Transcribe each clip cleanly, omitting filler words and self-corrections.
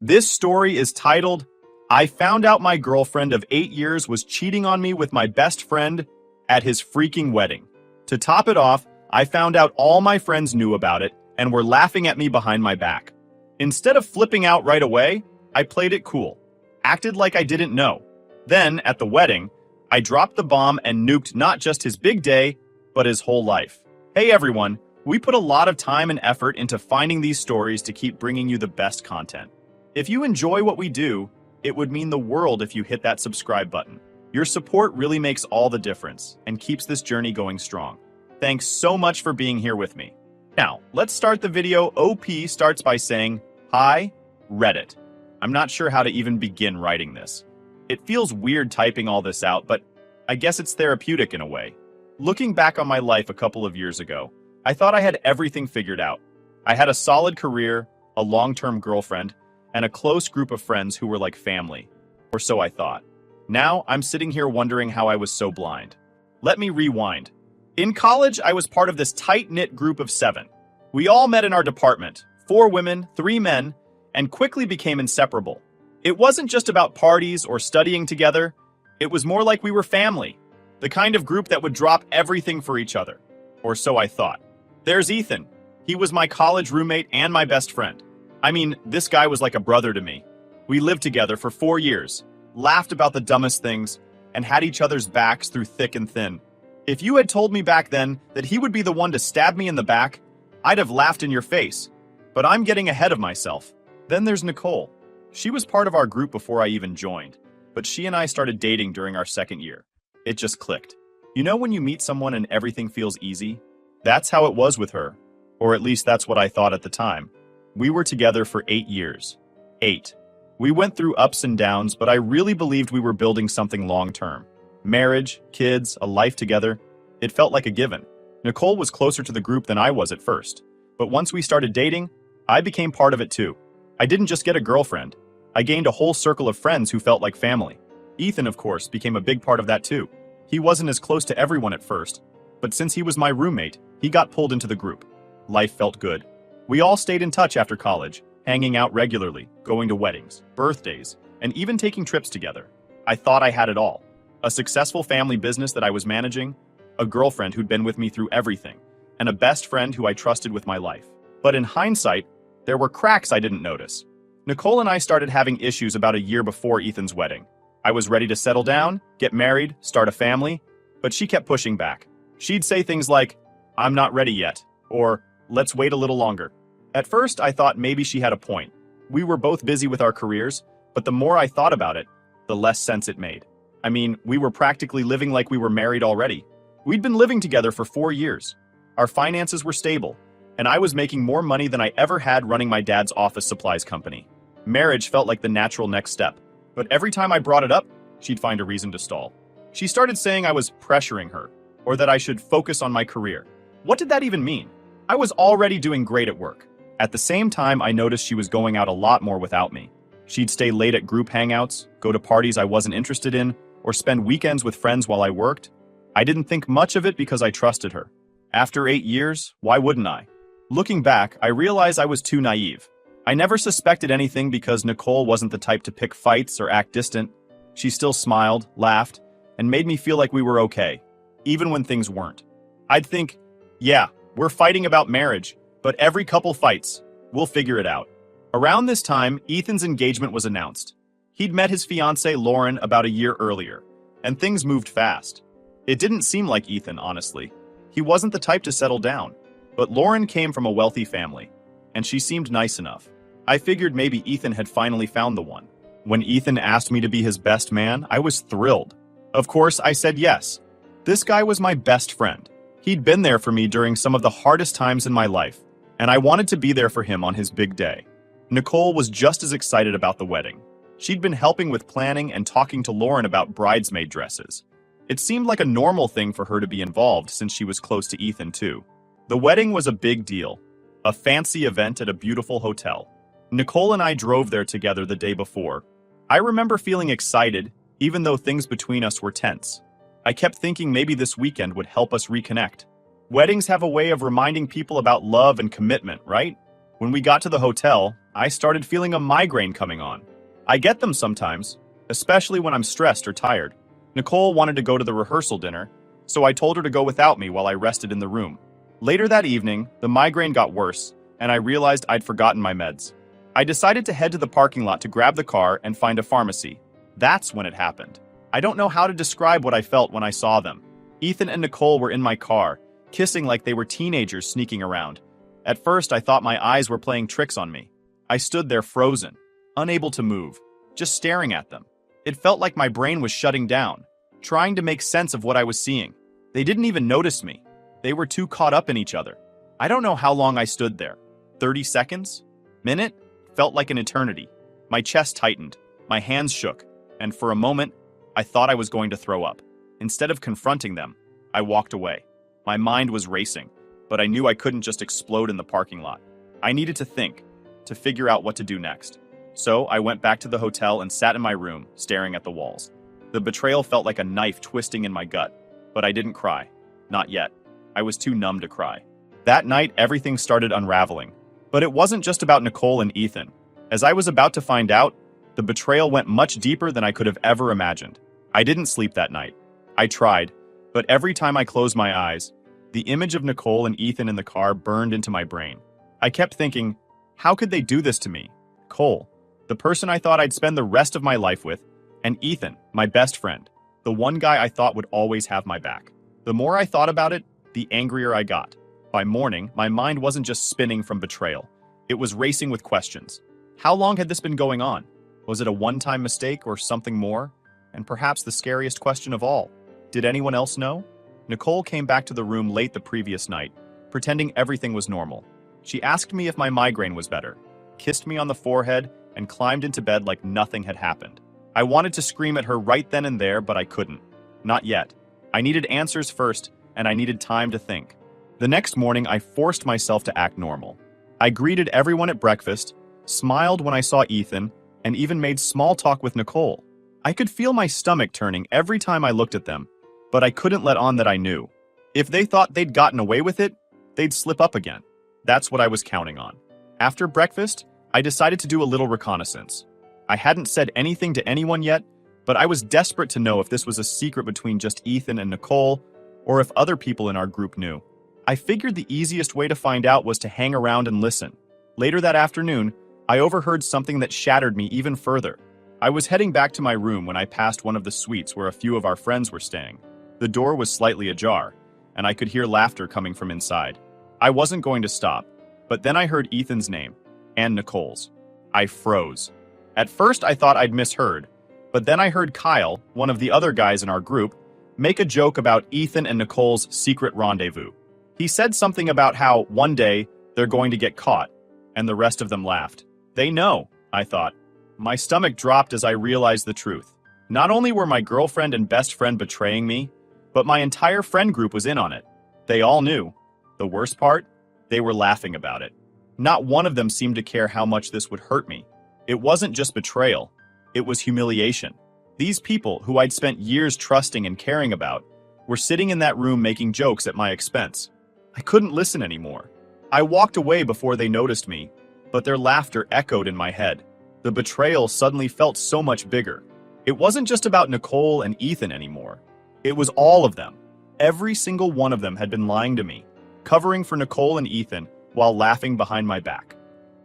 This story is titled, I Found Out My Girlfriend of 8 years was cheating on me with my best friend at his freaking wedding. To top it off, I found out all my friends knew about it and were laughing at me behind my back. Instead of flipping out right away, I played it cool, acted like I didn't know. Then, at the wedding, I dropped the bomb and nuked not just his big day, but his whole life. Hey everyone, we put a lot of time and effort into finding these stories to keep bringing you the best content. If you enjoy what we do, it would mean the world if you hit that subscribe button. Your support really makes all the difference and keeps this journey going strong. Thanks so much for being here with me. Now, let's start the video. OP starts by saying, Hi, Reddit. I'm not sure how to even begin writing this. It feels weird typing all this out, but I guess it's therapeutic in a way. Looking back on my life a couple of years ago, I thought I had everything figured out. I had a solid career, a long-term girlfriend, and a close group of friends who were like family. Or so I thought. Now, I'm sitting here wondering how I was so blind. Let me rewind. In college, I was part of this tight-knit group of 7. We all met in our department, 4 women, 3 men, and quickly became inseparable. It wasn't just about parties or studying together. It was more like we were family, the kind of group that would drop everything for each other. Or so I thought. There's Ethan. He was my college roommate and my best friend. I mean, this guy was like a brother to me. We lived together for 4 years, laughed about the dumbest things, and had each other's backs through thick and thin. If you had told me back then that he would be the one to stab me in the back, I'd have laughed in your face. But I'm getting ahead of myself. Then there's Nicole. She was part of our group before I even joined, but she and I started dating during our 2nd year. It just clicked. You know when you meet someone and everything feels easy? That's how it was with her. Or at least that's what I thought at the time. We were together for 8 years. 8. We went through ups and downs, but I really believed we were building something long-term. Marriage, kids, a life together. It felt like a given. Nicole was closer to the group than I was at first. But once we started dating, I became part of it too. I didn't just get a girlfriend. I gained a whole circle of friends who felt like family. Ethan, of course, became a big part of that too. He wasn't as close to everyone at first, but since he was my roommate, he got pulled into the group. Life felt good. We all stayed in touch after college, hanging out regularly, going to weddings, birthdays, and even taking trips together. I thought I had it all. A successful family business that I was managing, a girlfriend who'd been with me through everything, and a best friend who I trusted with my life. But in hindsight, there were cracks I didn't notice. Nicole and I started having issues about a year before Ethan's wedding. I was ready to settle down, get married, start a family, but she kept pushing back. She'd say things like, I'm not ready yet, or let's wait a little longer. At first, I thought maybe she had a point. We were both busy with our careers, but the more I thought about it, the less sense it made. I mean, we were practically living like we were married already. We'd been living together for 4 years. Our finances were stable, and I was making more money than I ever had running my dad's office supplies company. Marriage felt like the natural next step, but every time I brought it up, she'd find a reason to stall. She started saying I was pressuring her, or that I should focus on my career. What did that even mean? I was already doing great at work. At the same time, I noticed she was going out a lot more without me. She'd stay late at group hangouts, go to parties I wasn't interested in, or spend weekends with friends while I worked. I didn't think much of it because I trusted her. After 8 years, why wouldn't I? Looking back, I realized I was too naive. I never suspected anything because Nicole wasn't the type to pick fights or act distant. She still smiled, laughed, and made me feel like we were okay, even when things weren't. I'd think, yeah, we're fighting about marriage, but every couple fights. We'll figure it out. Around this time, Ethan's engagement was announced. He'd met his fiancée, Lauren, about a year earlier, and things moved fast. It didn't seem like Ethan, honestly. He wasn't the type to settle down. But Lauren came from a wealthy family, and she seemed nice enough. I figured maybe Ethan had finally found the one. When Ethan asked me to be his best man, I was thrilled. Of course, I said yes. This guy was my best friend. He'd been there for me during some of the hardest times in my life, and I wanted to be there for him on his big day. Nicole was just as excited about the wedding. She'd been helping with planning and talking to Lauren about bridesmaid dresses. It seemed like a normal thing for her to be involved since she was close to Ethan too. The wedding was a big deal, a fancy event at a beautiful hotel. Nicole and I drove there together the day before. I remember feeling excited, even though things between us were tense. I kept thinking maybe this weekend would help us reconnect. Weddings have a way of reminding people about love and commitment, right? When we got to the hotel, I started feeling a migraine coming on. I get them sometimes, especially when I'm stressed or tired. Nicole wanted to go to the rehearsal dinner, so I told her to go without me while I rested in the room. Later that evening, the migraine got worse, and I realized I'd forgotten my meds. I decided to head to the parking lot to grab the car and find a pharmacy. That's when it happened. I don't know how to describe what I felt when I saw them. Ethan and Nicole were in my car, kissing like they were teenagers sneaking around. At first, I thought my eyes were playing tricks on me. I stood there frozen, unable to move, just staring at them. It felt like my brain was shutting down, trying to make sense of what I was seeing. They didn't even notice me. They were too caught up in each other. I don't know how long I stood there. 30 seconds? Minute? Felt like an eternity. My chest tightened, my hands shook, and for a moment, I thought I was going to throw up. Instead of confronting them, I walked away. My mind was racing, but I knew I couldn't just explode in the parking lot. I needed to think, to figure out what to do next. So I went back to the hotel and sat in my room, staring at the walls. The betrayal felt like a knife twisting in my gut, but I didn't cry. Not yet. I was too numb to cry. That night, everything started unraveling. But it wasn't just about Nicole and Ethan. As I was about to find out, the betrayal went much deeper than I could have ever imagined. I didn't sleep that night. I tried, but every time I closed my eyes, the image of Nicole and Ethan in the car burned into my brain. I kept thinking, how could they do this to me? Cole, the person I thought I'd spend the rest of my life with, and Ethan, my best friend, the one guy I thought would always have my back. The more I thought about it, the angrier I got. By morning, my mind wasn't just spinning from betrayal. It was racing with questions. How long had this been going on? Was it a one-time mistake or something more? And perhaps the scariest question of all, did anyone else know? Nicole came back to the room late the previous night, pretending everything was normal. She asked me if my migraine was better, kissed me on the forehead, and climbed into bed like nothing had happened. I wanted to scream at her right then and there, but I couldn't. Not yet. I needed answers first, and I needed time to think. The next morning, I forced myself to act normal. I greeted everyone at breakfast, smiled when I saw Ethan, and even made small talk with Nicole. I could feel my stomach turning every time I looked at them, but I couldn't let on that I knew. If they thought they'd gotten away with it, they'd slip up again. That's what I was counting on. After breakfast, I decided to do a little reconnaissance. I hadn't said anything to anyone yet, but I was desperate to know if this was a secret between just Ethan and Nicole, or if other people in our group knew. I figured the easiest way to find out was to hang around and listen. Later that afternoon, I overheard something that shattered me even further. I was heading back to my room when I passed one of the suites where a few of our friends were staying. The door was slightly ajar, and I could hear laughter coming from inside. I wasn't going to stop, but then I heard Ethan's name, and Nicole's. I froze. At first, I thought I'd misheard, but then I heard Kyle, one of the other guys in our group, make a joke about Ethan and Nicole's secret rendezvous. He said something about how, one day, they're going to get caught, and the rest of them laughed. They know, I thought. My stomach dropped as I realized the truth. Not only were my girlfriend and best friend betraying me, but my entire friend group was in on it. They all knew. The worst part? They were laughing about it. Not one of them seemed to care how much this would hurt me. It wasn't just betrayal. It was humiliation. These people, who I'd spent years trusting and caring about, were sitting in that room making jokes at my expense. I couldn't listen anymore. I walked away before they noticed me, but their laughter echoed in my head. The betrayal suddenly felt so much bigger. It wasn't just about Nicole and Ethan anymore. It was all of them. Every single one of them had been lying to me, covering for Nicole and Ethan while laughing behind my back.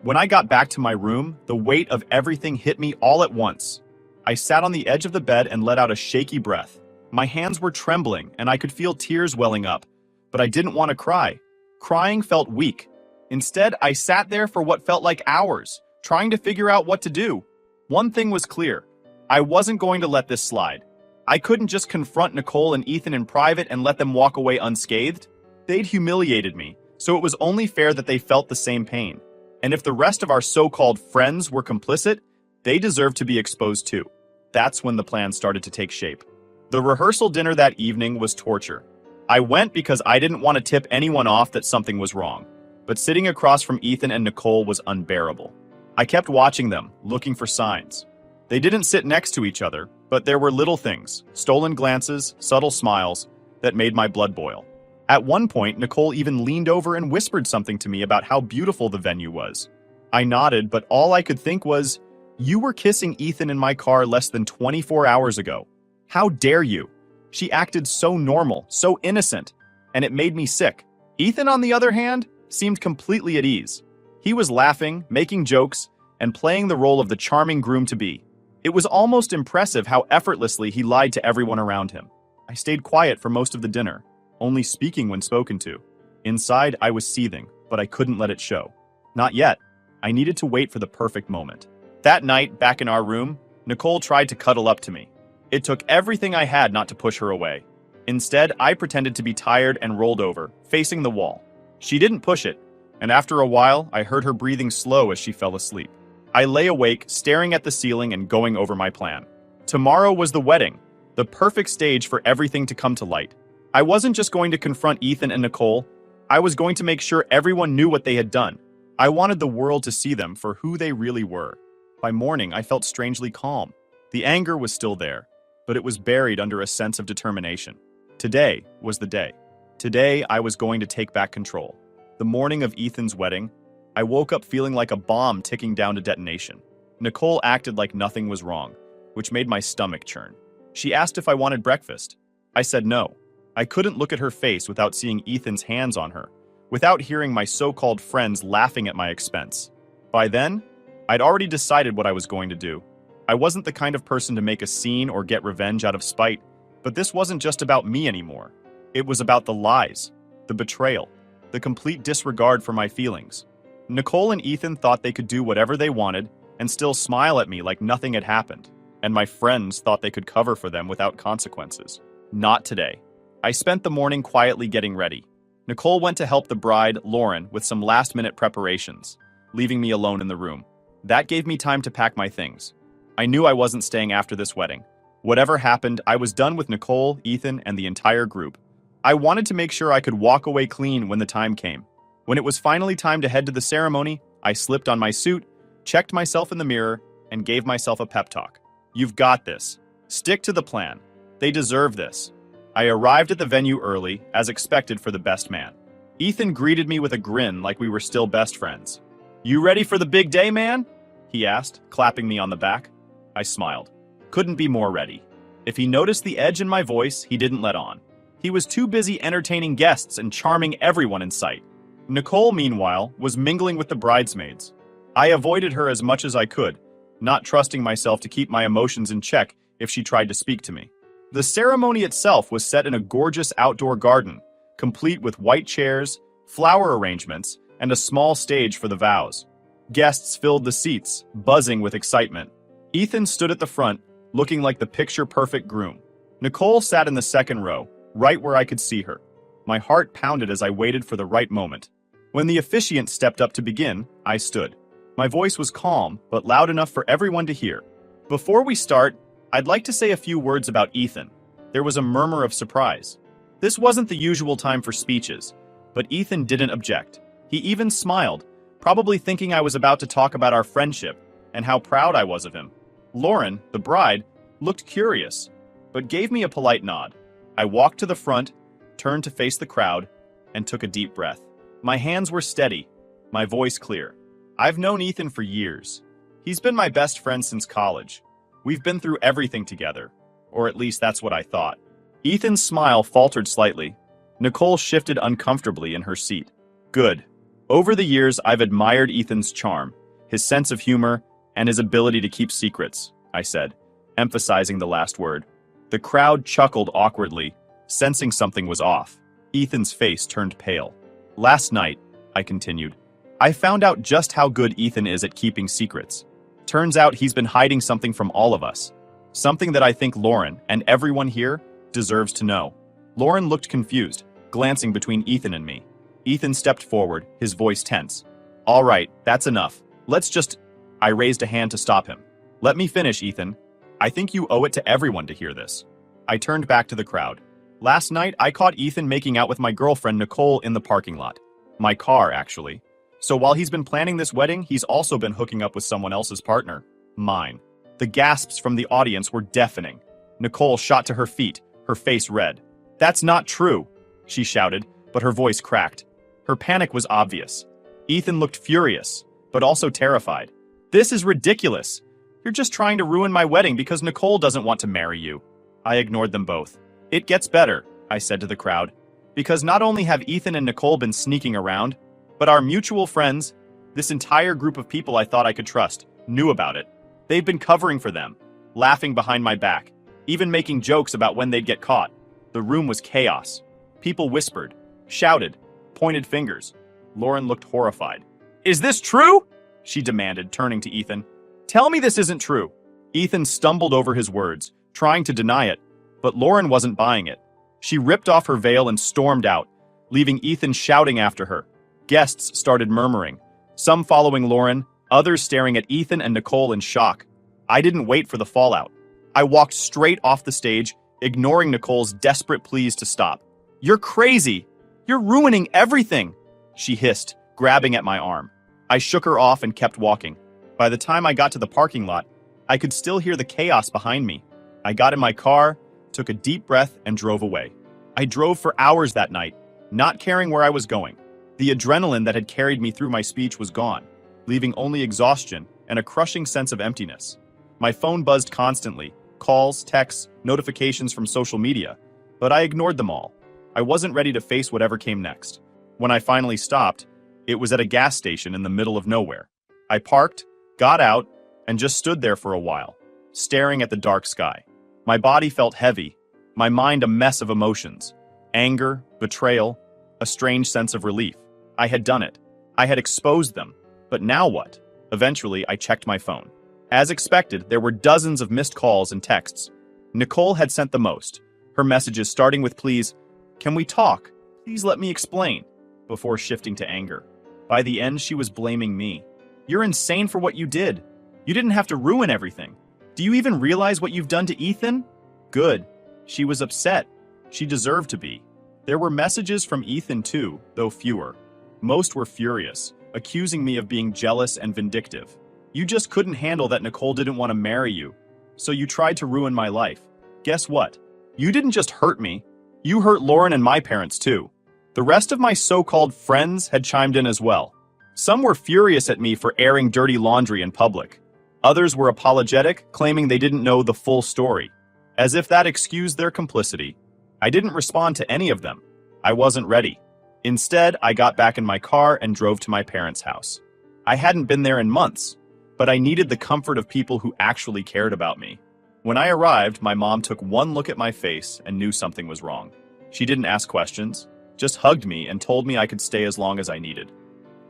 When I got back to my room, the weight of everything hit me all at once. I sat on the edge of the bed and let out a shaky breath. My hands were trembling and I could feel tears welling up, but I didn't want to cry. Crying felt weak. Instead, I sat there for what felt like hours, trying to figure out what to do. One thing was clear. I wasn't going to let this slide. I couldn't just confront Nicole and Ethan in private and let them walk away unscathed. They'd humiliated me, so it was only fair that they felt the same pain. And if the rest of our so-called friends were complicit, they deserved to be exposed too. That's when the plan started to take shape. The rehearsal dinner that evening was torture. I went because I didn't want to tip anyone off that something was wrong, but sitting across from Ethan and Nicole was unbearable. I kept watching them, looking for signs. They didn't sit next to each other, but there were little things, stolen glances, subtle smiles, that made my blood boil. At one point, Nicole even leaned over and whispered something to me about how beautiful the venue was. I nodded, but all I could think was, "You were kissing Ethan in my car less than 24 hours ago. How dare you?" She acted so normal, so innocent, and it made me sick. Ethan, on the other hand, seemed completely at ease. He was laughing, making jokes, and playing the role of the charming groom-to-be. It was almost impressive how effortlessly he lied to everyone around him. I stayed quiet for most of the dinner, only speaking when spoken to. Inside, I was seething, but I couldn't let it show. Not yet. I needed to wait for the perfect moment. That night, back in our room, Nicole tried to cuddle up to me. It took everything I had not to push her away. Instead, I pretended to be tired and rolled over, facing the wall. She didn't push it, and after a while, I heard her breathing slow as she fell asleep. I lay awake, staring at the ceiling and going over my plan. Tomorrow was the wedding, the perfect stage for everything to come to light. I wasn't just going to confront Ethan and Nicole, I was going to make sure everyone knew what they had done. I wanted the world to see them for who they really were. By morning, I felt strangely calm. The anger was still there, but it was buried under a sense of determination. Today was the day. Today, I was going to take back control. The morning of Ethan's wedding, I woke up feeling like a bomb ticking down to detonation. Nicole acted like nothing was wrong, which made my stomach churn. She asked if I wanted breakfast. I said no. I couldn't look at her face without seeing Ethan's hands on her, without hearing my so-called friends laughing at my expense. By then, I'd already decided what I was going to do. I wasn't the kind of person to make a scene or get revenge out of spite, but this wasn't just about me anymore. It was about the lies, the betrayal, the complete disregard for my feelings. Nicole and Ethan thought they could do whatever they wanted and still smile at me like nothing had happened, and my friends thought they could cover for them without consequences. Not today. I spent the morning quietly getting ready. Nicole went to help the bride, Lauren, with some last-minute preparations, leaving me alone in the room. That gave me time to pack my things. I knew I wasn't staying after this wedding. Whatever happened, I was done with Nicole, Ethan, and the entire group. I wanted to make sure I could walk away clean when the time came. When it was finally time to head to the ceremony, I slipped on my suit, checked myself in the mirror, and gave myself a pep talk. You've got this. Stick to the plan. They deserve this. I arrived at the venue early, as expected for the best man. Ethan greeted me with a grin like we were still best friends. You ready for the big day, man? He asked, clapping me on the back. I smiled. Couldn't be more ready. If he noticed the edge in my voice, he didn't let on. He was too busy entertaining guests and charming everyone in sight. Nicole, meanwhile, was mingling with the bridesmaids. I avoided her as much as I could, not trusting myself to keep my emotions in check if she tried to speak to me. The ceremony itself was set in a gorgeous outdoor garden, complete with white chairs, flower arrangements, and a small stage for the vows. Guests filled the seats, buzzing with excitement. Ethan stood at the front, looking like the picture-perfect groom. Nicole sat in the second row, right where I could see her. My heart pounded as I waited for the right moment. When the officiant stepped up to begin, I stood. My voice was calm, but loud enough for everyone to hear. Before we start, I'd like to say a few words about Ethan. There was a murmur of surprise. This wasn't the usual time for speeches, but Ethan didn't object. He even smiled, probably thinking I was about to talk about our friendship and how proud I was of him. Lauren, the bride, looked curious, but gave me a polite nod. I walked to the front, turned to face the crowd, and took a deep breath. My hands were steady, my voice clear. I've known Ethan for years. He's been my best friend since college. We've been through everything together, or at least that's what I thought. Ethan's smile faltered slightly. Nicole shifted uncomfortably in her seat. Good. Over the years, I've admired Ethan's charm, his sense of humor, and his ability to keep secrets, I said, emphasizing the last word. The crowd chuckled awkwardly, sensing something was off. Ethan's face turned pale. Last night, I continued, I found out just how good Ethan is at keeping secrets. Turns out he's been hiding something from all of us. Something that I think Lauren, and everyone here, deserves to know. Lauren looked confused, glancing between Ethan and me. Ethan stepped forward, his voice tense. All right, that's enough. Let's just... I raised a hand to stop him. Let me finish, Ethan. I think you owe it to everyone to hear this. I turned back to the crowd. Last night, I caught Ethan making out with my girlfriend Nicole in the parking lot. My car, actually. So while he's been planning this wedding, he's also been hooking up with someone else's partner. Mine. The gasps from the audience were deafening. Nicole shot to her feet, her face red. That's not true, she shouted, but her voice cracked. Her panic was obvious. Ethan looked furious, but also terrified. "This is ridiculous. You're just trying to ruin my wedding because Nicole doesn't want to marry you." I ignored them both. "It gets better," I said to the crowd, "because not only have Ethan and Nicole been sneaking around, but our mutual friends, this entire group of people I thought I could trust, knew about it. They've been covering for them, laughing behind my back, even making jokes about when they'd get caught." The room was chaos. People whispered, shouted, pointed fingers. Lauren looked horrified. "Is this true?" she demanded, turning to Ethan. "Tell me this isn't true." Ethan stumbled over his words, trying to deny it, but Lauren wasn't buying it. She ripped off her veil and stormed out, leaving Ethan shouting after her. Guests started murmuring, some following Lauren, others staring at Ethan and Nicole in shock. I didn't wait for the fallout. I walked straight off the stage, ignoring Nicole's desperate pleas to stop. "You're crazy! You're ruining everything!" she hissed, grabbing at my arm. I shook her off and kept walking. By the time I got to the parking lot, I could still hear the chaos behind me. I got in my car, took a deep breath, and drove away. I drove for hours that night, not caring where I was going. The adrenaline that had carried me through my speech was gone, leaving only exhaustion and a crushing sense of emptiness. My phone buzzed constantly, calls, texts, notifications from social media, but I ignored them all. I wasn't ready to face whatever came next. When I finally stopped, it was at a gas station in the middle of nowhere. I parked, got out, and just stood there for a while, staring at the dark sky. My body felt heavy, my mind a mess of emotions. Anger, betrayal, a strange sense of relief. I had done it. I had exposed them. But now what? Eventually, I checked my phone. As expected, there were dozens of missed calls and texts. Nicole had sent the most, her messages starting with "Please, can we talk? Please let me explain," before shifting to anger. By the end, she was blaming me. "You're insane for what you did. You didn't have to ruin everything. Do you even realize what you've done to Ethan?" Good. She was upset. She deserved to be. There were messages from Ethan too, though fewer. Most were furious, accusing me of being jealous and vindictive. "You just couldn't handle that Nicole didn't want to marry you, so you tried to ruin my life. Guess what? You didn't just hurt me, you hurt Lauren and my parents too." The rest of my so-called friends had chimed in as well. Some were furious at me for airing dirty laundry in public. Others were apologetic, claiming they didn't know the full story, as if that excused their complicity. I didn't respond to any of them. I wasn't ready. Instead, I got back in my car and drove to my parents' house. I hadn't been there in months, but I needed the comfort of people who actually cared about me. When I arrived, my mom took one look at my face and knew something was wrong. She didn't ask questions, just hugged me and told me I could stay as long as I needed.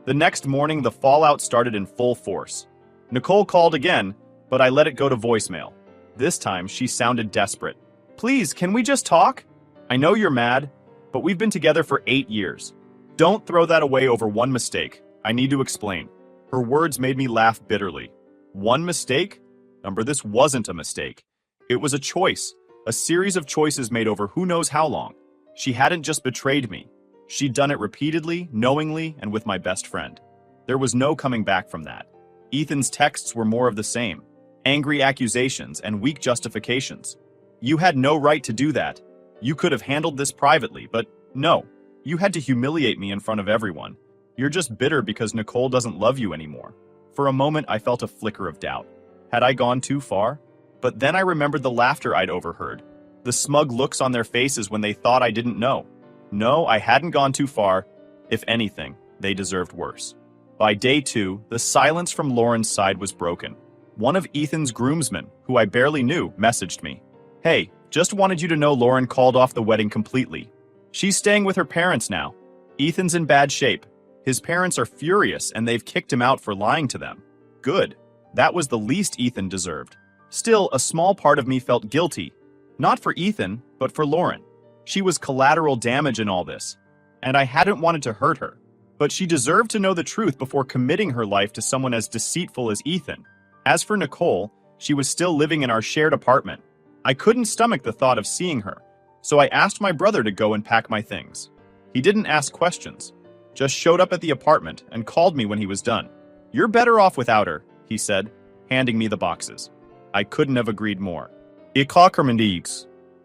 The next morning, the fallout started in full force. Nicole called again, but I let it go to voicemail. This time, she sounded desperate. "Please, can we just talk? I know you're mad, but we've been together for 8 years. Don't throw that away over one mistake. I need to explain." Her words made me laugh bitterly. One mistake? Remember, this wasn't a mistake. It was a choice, a series of choices made over who knows how long. She hadn't just betrayed me. She'd done it repeatedly, knowingly, and with my best friend. There was no coming back from that. Ethan's texts were more of the same. Angry accusations and weak justifications. "You had no right to do that. You could have handled this privately, but no. You had to humiliate me in front of everyone. You're just bitter because Nicole doesn't love you anymore." For a moment, I felt a flicker of doubt. Had I gone too far? But then I remembered the laughter I'd overheard. The smug looks on their faces when they thought I didn't know. No, I hadn't gone too far. If anything, they deserved worse. By day 2, the silence from Lauren's side was broken. One of Ethan's groomsmen, who I barely knew, messaged me. "Hey, just wanted you to know Lauren called off the wedding completely. She's staying with her parents now. Ethan's in bad shape. His parents are furious and they've kicked him out for lying to them." Good. That was the least Ethan deserved. Still, a small part of me felt guilty. Not for Ethan, but for Lauren. She was collateral damage in all this, and I hadn't wanted to hurt her. But she deserved to know the truth before committing her life to someone as deceitful as Ethan. As for Nicole, she was still living in our shared apartment. I couldn't stomach the thought of seeing her, so I asked my brother to go and pack my things. He didn't ask questions, just showed up at the apartment and called me when he was done. "You're better off without her," he said, handing me the boxes. I couldn't have agreed more.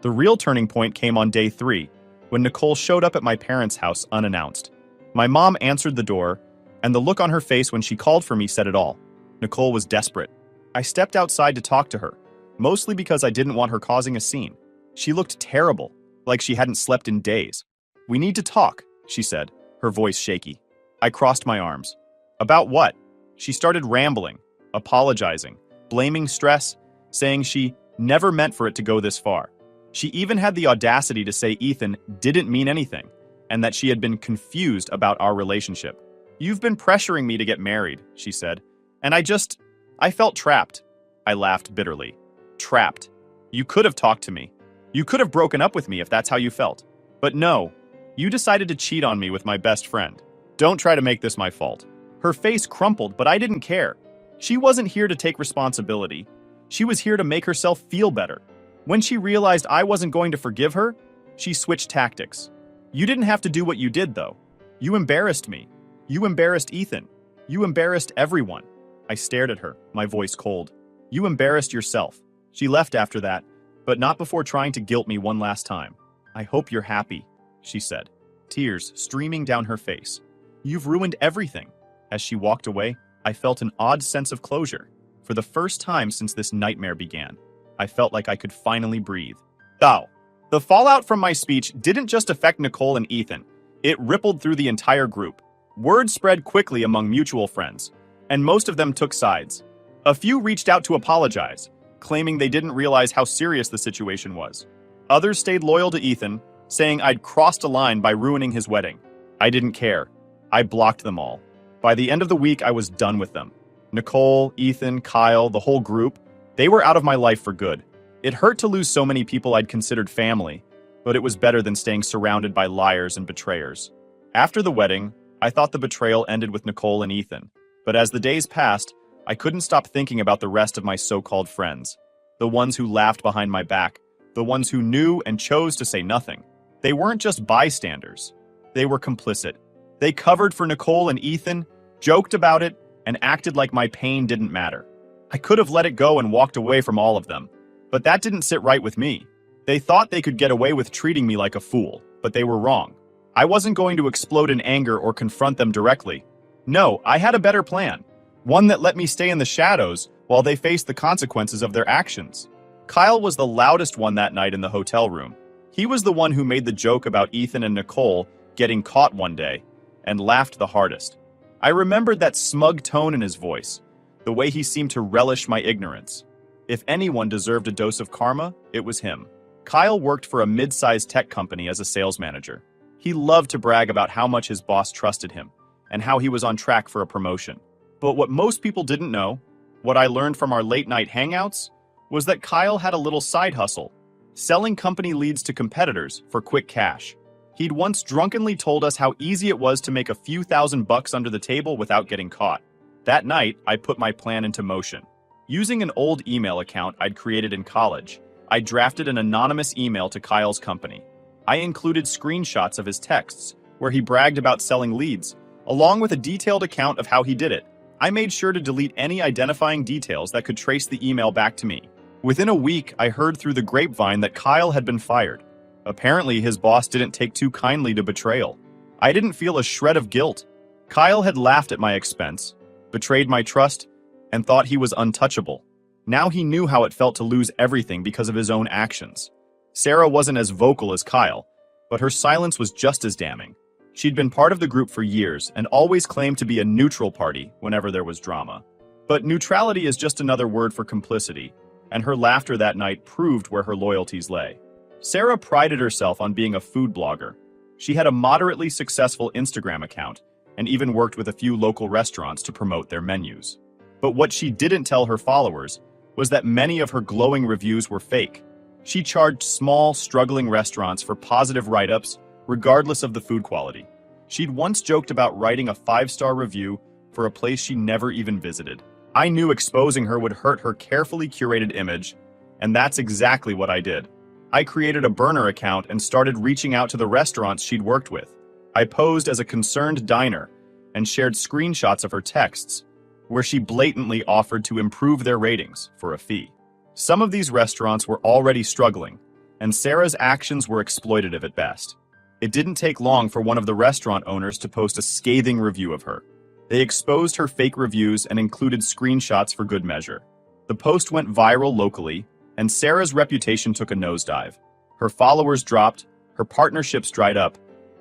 The real turning point came on day 3. when Nicole showed up at my parents' house unannounced. My mom answered the door, and the look on her face when she called for me said it all. Nicole was desperate. I stepped outside to talk to her, mostly because I didn't want her causing a scene. She looked terrible, like she hadn't slept in days. "We need to talk," she said, her voice shaky. I crossed my arms. "About what?" She started rambling, apologizing, blaming stress, saying she never meant for it to go this far. She even had the audacity to say Ethan didn't mean anything, and that she had been confused about our relationship. "You've been pressuring me to get married," she said, "and I felt trapped." I laughed bitterly. Trapped. You could have talked to me. You could have broken up with me if that's how you felt. But no, you decided to cheat on me with my best friend. Don't try to make this my fault. Her face crumpled, but I didn't care. She wasn't here to take responsibility. She was here to make herself feel better. When she realized I wasn't going to forgive her, she switched tactics. "You didn't have to do what you did, though. You embarrassed me. You embarrassed Ethan. You embarrassed everyone." I stared at her, my voice cold. "You embarrassed yourself." She left after that, but not before trying to guilt me one last time. "I hope you're happy," she said, tears streaming down her face. "You've ruined everything." As she walked away, I felt an odd sense of closure. For the first time since this nightmare began, I felt like I could finally breathe. Though, the fallout from my speech didn't just affect Nicole and Ethan. It rippled through the entire group. Word spread quickly among mutual friends, and most of them took sides. A few reached out to apologize, claiming they didn't realize how serious the situation was. Others stayed loyal to Ethan, saying I'd crossed a line by ruining his wedding. I didn't care. I blocked them all. By the end of the week, I was done with them. Nicole, Ethan, Kyle, the whole group, they were out of my life for good. It hurt to lose so many people I'd considered family, but it was better than staying surrounded by liars and betrayers. After the wedding, I thought the betrayal ended with Nicole and Ethan. But as the days passed, I couldn't stop thinking about the rest of my so-called friends. The ones who laughed behind my back, the ones who knew and chose to say nothing. They weren't just bystanders. They were complicit. They covered for Nicole and Ethan, joked about it, and acted like my pain didn't matter. I could have let it go and walked away from all of them, but that didn't sit right with me. They thought they could get away with treating me like a fool, but they were wrong. I wasn't going to explode in anger or confront them directly. No, I had a better plan. One that let me stay in the shadows while they faced the consequences of their actions. Kyle was the loudest one that night in the hotel room. He was the one who made the joke about Ethan and Nicole getting caught one day, and laughed the hardest. I remembered that smug tone in his voice, the way he seemed to relish my ignorance. If anyone deserved a dose of karma, it was him. Kyle worked for a mid-sized tech company as a sales manager. He loved to brag about how much his boss trusted him, and how he was on track for a promotion. But what most people didn't know, what I learned from our late-night hangouts, was that Kyle had a little side hustle, selling company leads to competitors for quick cash. He'd once drunkenly told us how easy it was to make a few $1,000s under the table without getting caught. That night, I put my plan into motion. Using an old email account I'd created in college, I drafted an anonymous email to Kyle's company. I included screenshots of his texts, where he bragged about selling leads, along with a detailed account of how he did it. I made sure to delete any identifying details that could trace the email back to me. Within a week, I heard through the grapevine that Kyle had been fired. Apparently, his boss didn't take too kindly to betrayal. I didn't feel a shred of guilt. Kyle had laughed at my expense, betrayed my trust, and thought he was untouchable. Now he knew how it felt to lose everything because of his own actions. Sarah wasn't as vocal as Kyle, but her silence was just as damning. She'd been part of the group for years and always claimed to be a neutral party whenever there was drama. But neutrality is just another word for complicity, and her laughter that night proved where her loyalties lay. Sarah prided herself on being a food blogger. She had a moderately successful Instagram account and even worked with a few local restaurants to promote their menus. But what she didn't tell her followers was that many of her glowing reviews were fake. She charged small, struggling restaurants for positive write-ups, regardless of the food quality. She'd once joked about writing a 5-star review for a place she never even visited. I knew exposing her would hurt her carefully curated image, and that's exactly what I did. I created a burner account and started reaching out to the restaurants she'd worked with. I posed as a concerned diner and shared screenshots of her texts, where she blatantly offered to improve their ratings for a fee. Some of these restaurants were already struggling, and Sarah's actions were exploitative at best. It didn't take long for one of the restaurant owners to post a scathing review of her. They exposed her fake reviews and included screenshots for good measure. The post went viral locally, and Sarah's reputation took a nosedive. Her followers dropped, her partnerships dried up,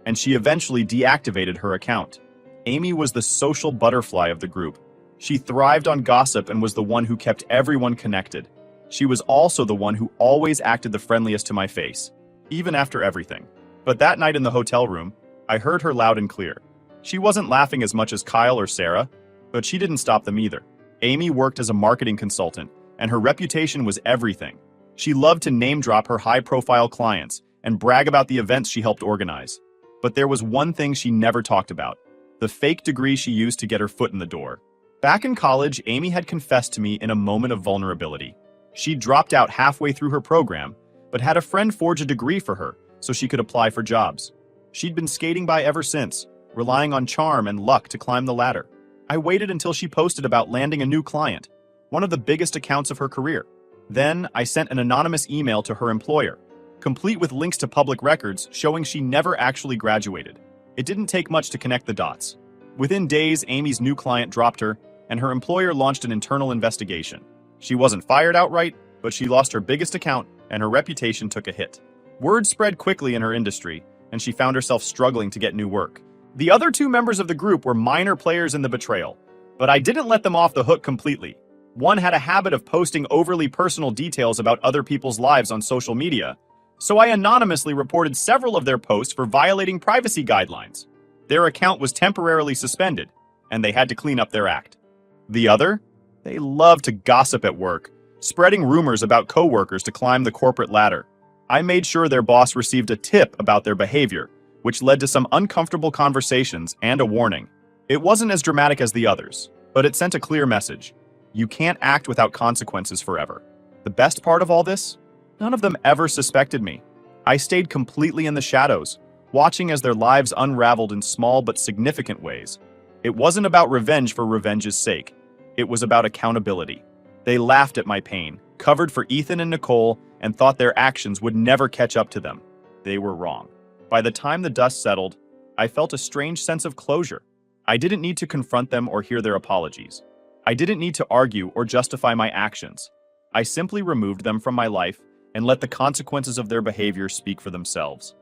and she eventually deactivated her account. Amy was the social butterfly of the group. She thrived on gossip and was the one who kept everyone connected. She was also the one who always acted the friendliest to my face, even after everything. But that night in the hotel room, I heard her loud and clear. She wasn't laughing as much as Kyle or Sarah, but she didn't stop them either. Amy worked as a marketing consultant, and her reputation was everything. She loved to name-drop her high-profile clients and brag about the events she helped organize. But there was one thing she never talked about: the fake degree she used to get her foot in the door. Back in college, Amy had confessed to me in a moment of vulnerability. She dropped out halfway through her program, but had a friend forge a degree for her so she could apply for jobs. She'd been skating by ever since, relying on charm and luck to climb the ladder. I waited until she posted about landing a new client, one of the biggest accounts of her career. Then I sent an anonymous email to her employer, complete with links to public records showing she never actually graduated. It didn't take much to connect the dots. Within days, Amy's new client dropped her, and her employer launched an internal investigation. She wasn't fired outright, but she lost her biggest account, and her reputation took a hit. Word spread quickly in her industry, and she found herself struggling to get new work. The other two members of the group were minor players in the betrayal, but I didn't let them off the hook completely. One had a habit of posting overly personal details about other people's lives on social media, so I anonymously reported several of their posts for violating privacy guidelines. Their account was temporarily suspended, and they had to clean up their act. The other? They loved to gossip at work, spreading rumors about coworkers to climb the corporate ladder. I made sure their boss received a tip about their behavior, which led to some uncomfortable conversations and a warning. It wasn't as dramatic as the others, but it sent a clear message. You can't act without consequences forever. The best part of all this? None of them ever suspected me. I stayed completely in the shadows, watching as their lives unraveled in small but significant ways. It wasn't about revenge for revenge's sake. It was about accountability. They laughed at my pain, covered for Ethan and Nicole, and thought their actions would never catch up to them. They were wrong. By the time the dust settled, I felt a strange sense of closure. I didn't need to confront them or hear their apologies. I didn't need to argue or justify my actions. I simply removed them from my life and let the consequences of their behavior speak for themselves.